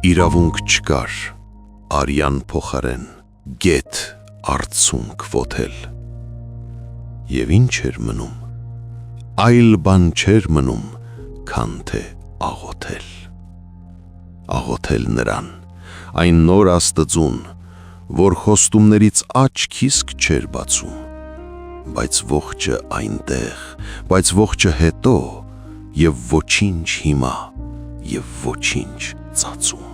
իրավունք չկար, արյան փոխարեն, գետ արցունք ոտել։ Եվ ինչ էր մնում, այլ բան չէր մնում, քան թե աղոթել։ Աղոթել նրան, այն նոր Աստծուն, որ խոստումներից աչքիսկ չէր բացում, բայց ողջը այնտեղ, բայց ողջը հետո, և ոչինչ հիմա, և ոչինչ ծածում։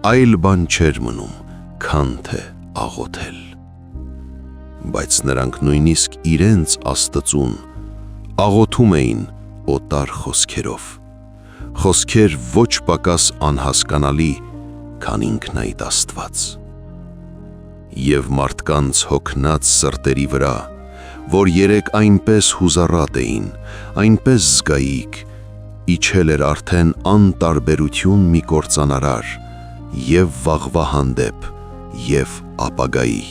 Այլ բան չէր մնում, քան թե աղոթել։ Բայց նրանք նույնիսկ իրենց Աստծուն աղոթում էին օտար խոսքերով, խոսքեր ոչ պակաս անհասկանալի, քան ինքնայիտ Աստված։ Եվ մարդկանց հոգնած սրտերի վրա, որ երեկ այնպես հուզառատ էին, այնպես զգայիք, իջել էր արդեն անտարբերություն մի կործանարար, և վաղվա հանդեպ, և ապագայի։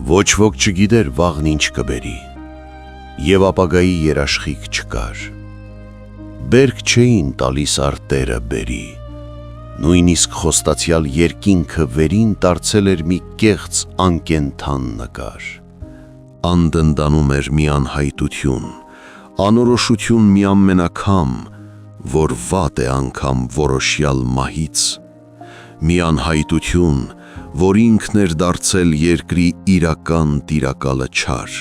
Ոչ ոք չգիտեր վաղն ինչ կբերի, և ապագայի երաշխիք չկար։ Բերք չէին տալիս արտերը բերի, նույնիսկ խոստացյալ երկինքը վերին դարձել էր մի կեղծ անկենդան նկար։ Անդնդանում էր մի անհայտություն, անորոշություն մի ամենակամ, որ վատ է անգամ որոշյալ մահից, մի անհայտություն, որ ինքն էր դարձել երկրի իրական տիրակալը չար,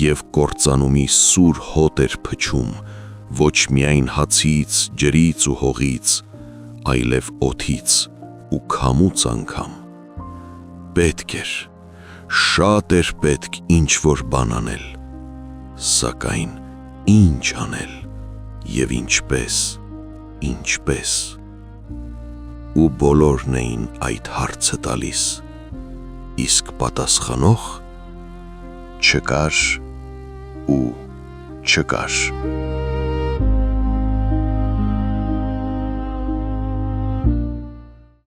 և կործանումի սուր հոտ էր փչում, ոչ միայն հացից, ջրից ու հողից, այլև օդից ու քամուց անգամ։ Պետք էր, շատ էր պետք ինչ-որ բան անել, սակայն ինչ անել և ինչպես։ Ու բոլորն էին այդ հարցը տալիս, իսկ պատասխանող չկար ու չկար։